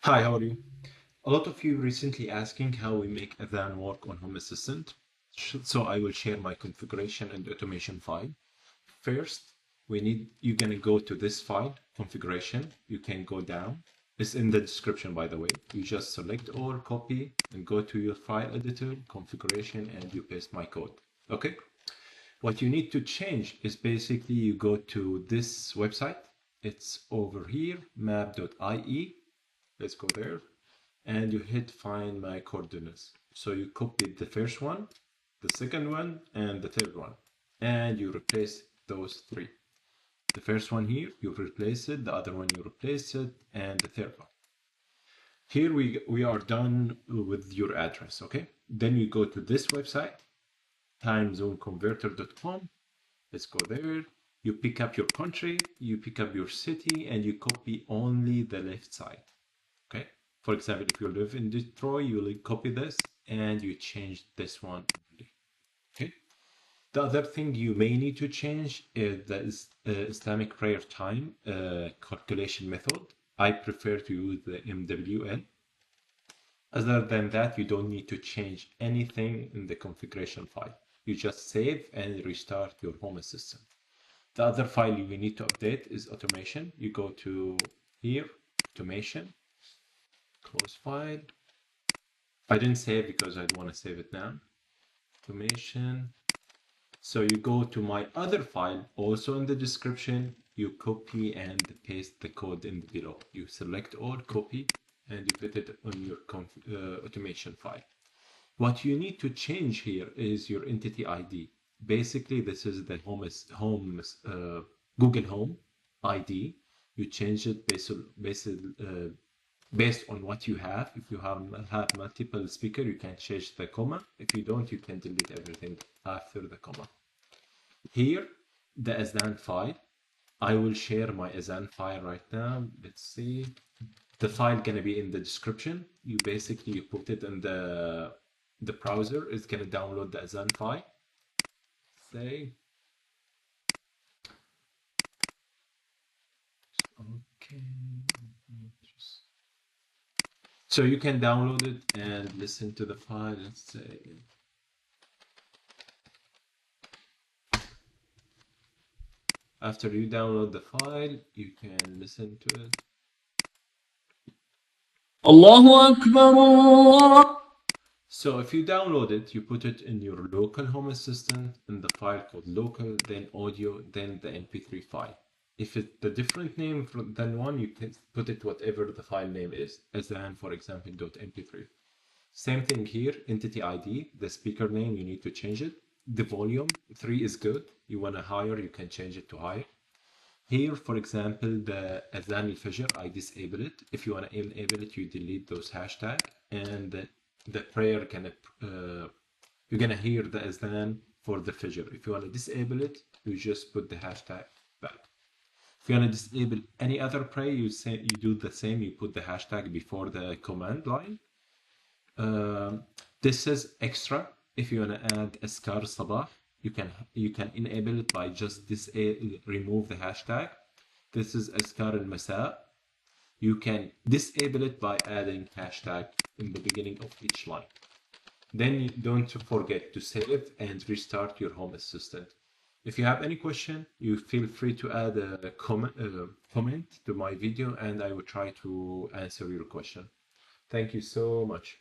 Hi, how are you? A lot of you recently asking how we make Adhan work on Home Assistant. So I will share my configuration and automation file. First, you're gonna go to this file, configuration. You can go down. It's in the description, by the way. You just select all, copy, and go to your file editor, configuration, and you paste my code. Okay? What you need to change is basically you go to this website. It's over here, map.ie. Let's go there and you hit find my coordinates. So you copy the first one, the second one, and the third one, and you replace those three. The first one here, you replace it, the other one you replace it, and the third one. Here we are done with your address, okay? Then you go to this website, timezoneconverter.com. Let's go there. You pick up your country, you pick up your city, and you copy only the left side. Okay. For example, if you live in Detroit, you will copy this and you change this one only. Okay. The other thing you may need to change is the Islamic prayer time calculation method. I prefer to use the MWL. Other than that, you don't need to change anything in the configuration file. You just save and restart your Home Assistant. The other file you need to update is automation. You go to here, automation, close file. I didn't save because I don't want to save it now. Automation. So you go to my other file, also in the description, you copy and paste the code in below. You select all, copy, and you put it on your automation file. What you need to change here is your entity ID. Basically, this is the Google Home ID. You change it based on what you have. If you have multiple speakers, you can change the comma. If you don't, you can delete everything after the comma. Here, the Azan file. I will share my Azan file right now. Let's see. The file gonna be in the description. You put it in the browser. It's gonna download the Azan file. Say. Okay. So you can download it and listen to the file. Let's say. After you download the file, you can listen to it. Allahu Akbar, Allah. So if you download it, you put it in your local Home Assistant in the file called local, then audio, then the MP3 file. If it's the different name than one, you can put it whatever the file name is, as than, for example, .mp3. Same thing here, entity ID, the speaker name, you need to change it. The volume, 3 is good. You want to higher, you can change it to higher. Here, for example, the Adhan al-Fajr, I disable it. If you want to enable it, you delete those hashtags. And the prayer, you're going to hear the Adhan for the Fajr. If you want to disable it, you just put the hashtag back. If you want to disable any other prayer, you do the same. You put the hashtag before the command line. This is extra. If you want to add Azkar Sabah, you can enable it by just remove the hashtag. This is Azkar al-Masa. You can disable it by adding hashtag in the beginning of each line. Then you don't forget to save and restart your Home Assistant. If you have any question, you feel free to add a comment to my video and I will try to answer your question. Thank you so much.